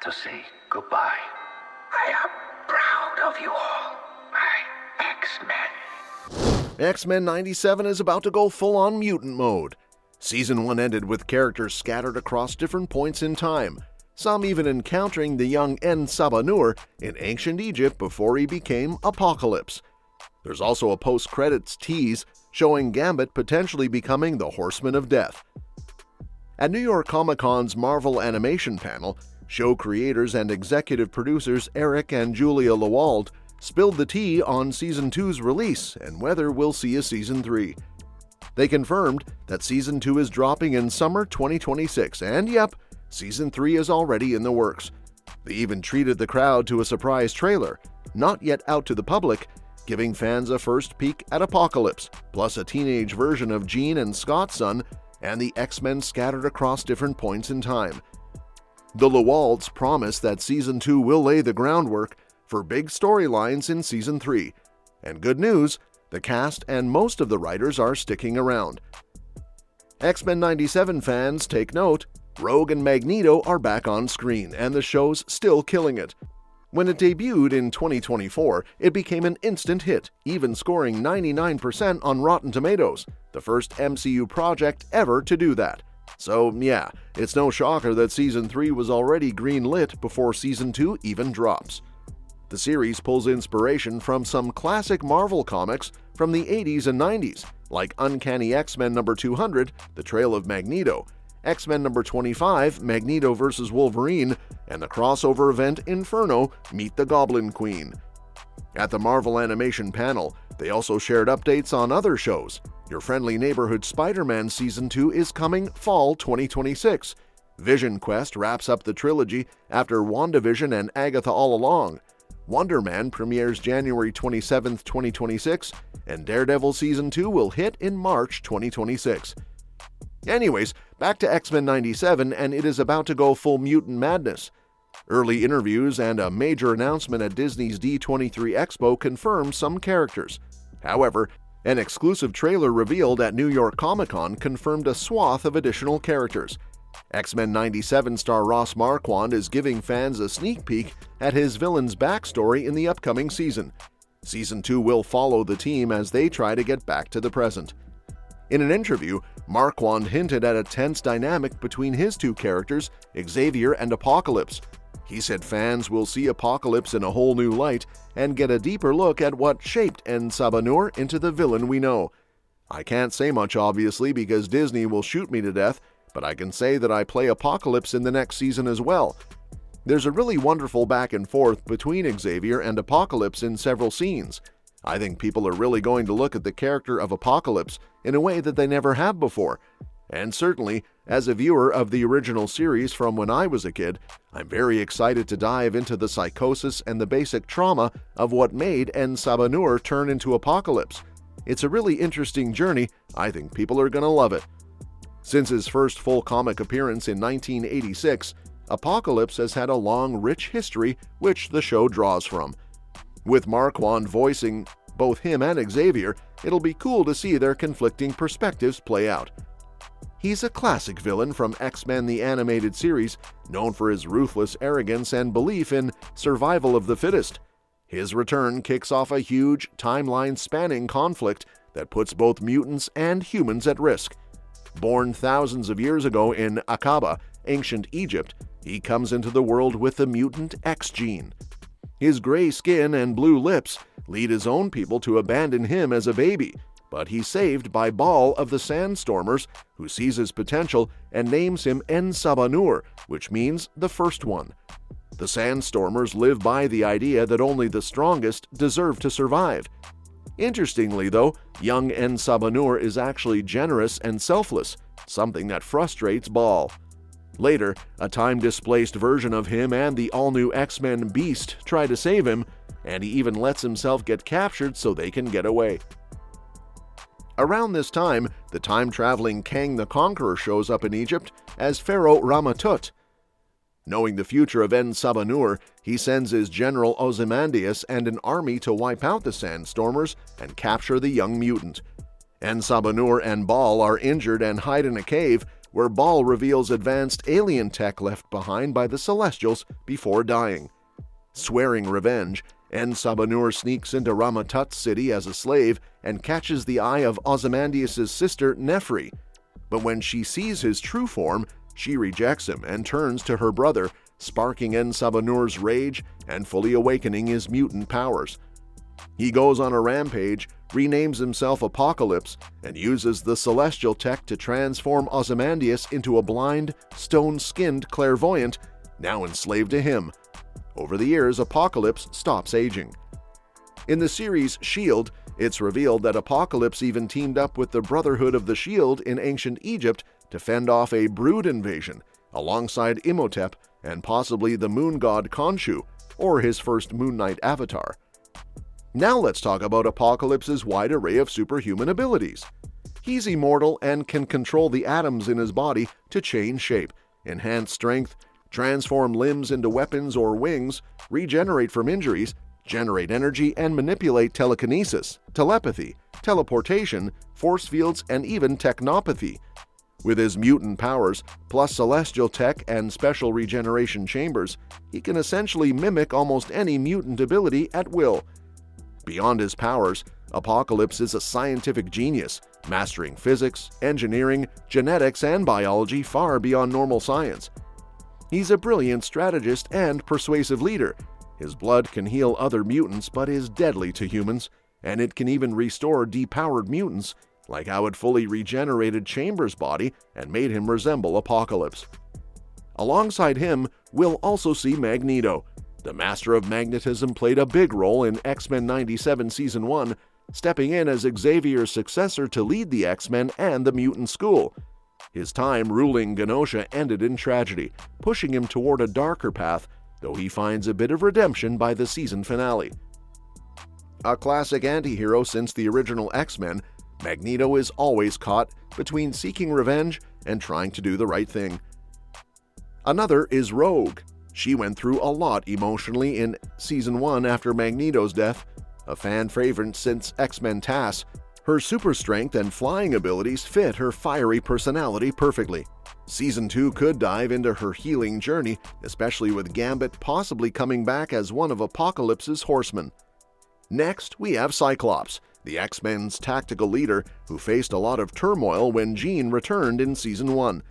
to say goodbye. I am proud of you all, my X-Men. X-Men 97 is about to go full-on mutant mode. Season 1 ended with characters scattered across different points in time, some even encountering the young Sabanur in ancient Egypt before he became Apocalypse. There's also a post-credits tease showing Gambit potentially becoming the Horseman of Death. At New York Comic Con's Marvel Animation panel, show creators and executive producers Eric and Julia Lewald spilled the tea on Season 2's release and whether we'll see a Season 3. They confirmed that Season 2 is dropping in summer 2026, and yep, Season 3 is already in the works. They even treated the crowd to a surprise trailer, not yet out to the public, giving fans a first peek at Apocalypse, plus a teenage version of Jean and Scott's son, and the X-Men scattered across different points in time. The Lewalds promise that Season 2 will lay the groundwork for big storylines in Season 3. And good news, the cast and most of the writers are sticking around. X-Men 97 fans, take note, Rogue and Magneto are back on screen, and the show's still killing it. When it debuted in 2024, it became an instant hit, even scoring 99% on Rotten Tomatoes, the first MCU project ever to do that. So yeah, it's no shocker that Season 3 was already green-lit before Season 2 even drops. The series pulls inspiration from some classic Marvel comics from the 80s and 90s, like Uncanny X-Men number 200, The Trail of Magneto, X-Men number 25, Magneto vs. Wolverine, and the crossover event Inferno, Meet the Goblin Queen. At the Marvel Animation panel, they also shared updates on other shows. Your Friendly Neighborhood Spider-Man Season 2 is coming fall 2026. Vision Quest wraps up the trilogy after WandaVision and Agatha All Along. Wonder Man premieres January 27, 2026, and Daredevil Season 2 will hit in March 2026. Anyways, back to X-Men 97, and it is about to go full mutant madness. Early interviews and a major announcement at Disney's D23 Expo confirmed some characters. However, an exclusive trailer revealed at New York Comic Con confirmed a swath of additional characters. X-Men 97 star Ross Marquand is giving fans a sneak peek at his villain's backstory in the upcoming season. Season 2 will follow the team as they try to get back to the present. In an interview, Marquand hinted at a tense dynamic between his two characters, Xavier and Apocalypse. He said fans will see Apocalypse in a whole new light and get a deeper look at what shaped Sabanur into the villain we know. I can't say much obviously because Disney will shoot me to death, but I can say that I play Apocalypse in the next season as well. There's a really wonderful back and forth between Xavier and Apocalypse in several scenes. I think people are really going to look at the character of Apocalypse in a way that they never have before. And certainly, as a viewer of the original series from when I was a kid, I'm very excited to dive into the psychosis and the basic trauma of what made Sabanur turn into Apocalypse. It's a really interesting journey. I think people are going to love it. Since his first full comic appearance in 1986, Apocalypse has had a long, rich history which the show draws from. With Marquand voicing both him and Xavier, it'll be cool to see their conflicting perspectives play out. He's a classic villain from X-Men the Animated Series, known for his ruthless arrogance and belief in survival of the fittest. His return kicks off a huge, timeline-spanning conflict that puts both mutants and humans at risk. Born thousands of years ago in Aqaba, ancient Egypt, he comes into the world with the mutant X gene. His gray skin and blue lips lead his own people to abandon him as a baby, but he's saved by Baal of the Sandstormers, who sees his potential and names him Sabanur, which means the first one. The Sandstormers live by the idea that only the strongest deserve to survive. Interestingly, though, young Sabanur is actually generous and selfless, something that frustrates Baal. Later, a time-displaced version of him and the all-new X-Men Beast try to save him, and he even lets himself get captured so they can get away. Around this time, the time-traveling Kang the Conqueror shows up in Egypt as Pharaoh Ramatut. Knowing the future of Sabanur, he sends his general Ozymandias and an army to wipe out the Sandstormers and capture the young mutant. Sabanur and Baal are injured and hide in a cave, where Ball reveals advanced alien tech left behind by the Celestials before dying. Swearing revenge, Sabanur sneaks into Ramatut's city as a slave and catches the eye of Ozymandias' sister Nefri. But when she sees his true form, she rejects him and turns to her brother, sparking Sabanur's rage and fully awakening his mutant powers. He goes on a rampage, renames himself Apocalypse, and uses the celestial tech to transform Ozymandias into a blind, stone-skinned clairvoyant, now enslaved to him. Over the years, Apocalypse stops aging. In the series S.H.I.E.L.D., it's revealed that Apocalypse even teamed up with the Brotherhood of the Shield in ancient Egypt to fend off a Brood invasion, alongside Imhotep and possibly the moon god Khonshu, or his first Moon Knight avatar. Now let's talk about Apocalypse's wide array of superhuman abilities. He's immortal and can control the atoms in his body to change shape, enhance strength, transform limbs into weapons or wings, regenerate from injuries, generate energy, and manipulate telekinesis, telepathy, teleportation, force fields, and even technopathy. With his mutant powers, plus celestial tech and special regeneration chambers, he can essentially mimic almost any mutant ability at will. Beyond his powers, Apocalypse is a scientific genius, mastering physics, engineering, genetics, and biology far beyond normal science. He's a brilliant strategist and persuasive leader. His blood can heal other mutants but is deadly to humans, and it can even restore depowered mutants, like how it fully regenerated Chambers' body and made him resemble Apocalypse. Alongside him, we'll also see Magneto. The Master of Magnetism played a big role in X-Men 97 Season 1, stepping in as Xavier's successor to lead the X-Men and the Mutant School. His time ruling Genosha ended in tragedy, pushing him toward a darker path, though he finds a bit of redemption by the season finale. A classic anti-hero since the original X-Men, Magneto is always caught between seeking revenge and trying to do the right thing. Another is Rogue. She went through a lot emotionally in Season 1 after Magneto's death, a fan favorite since X-Men TAS. Her super strength and flying abilities fit her fiery personality perfectly. Season 2 could dive into her healing journey, especially with Gambit possibly coming back as one of Apocalypse's horsemen. Next, we have Cyclops, the X-Men's tactical leader who faced a lot of turmoil when Jean returned in Season 1.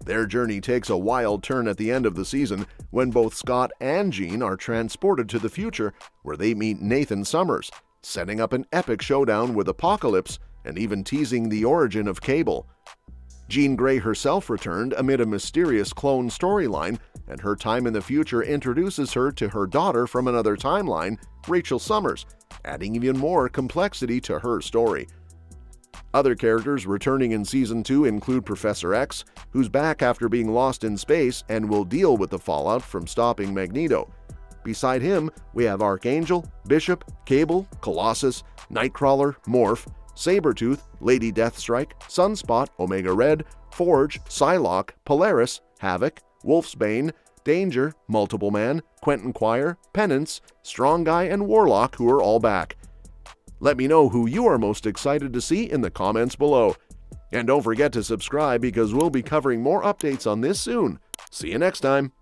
Their journey takes a wild turn at the end of the season when both Scott and Jean are transported to the future where they meet Nathan Summers, setting up an epic showdown with Apocalypse and even teasing the origin of Cable. Jean Grey herself returned amid a mysterious clone storyline, and her time in the future introduces her to her daughter from another timeline, Rachel Summers, adding even more complexity to her story. Other characters returning in Season 2 include Professor X, who's back after being lost in space and will deal with the fallout from stopping Magneto. Beside him, we have Archangel, Bishop, Cable, Colossus, Nightcrawler, Morph, Sabretooth, Lady Deathstrike, Sunspot, Omega Red, Forge, Psylocke, Polaris, Havoc, Wolfsbane, Danger, Multiple Man, Quentin Quire, Penance, Strong Guy, and Warlock, who are all back. Let me know who you are most excited to see in the comments below. And don't forget to subscribe because we'll be covering more updates on this soon. See you next time.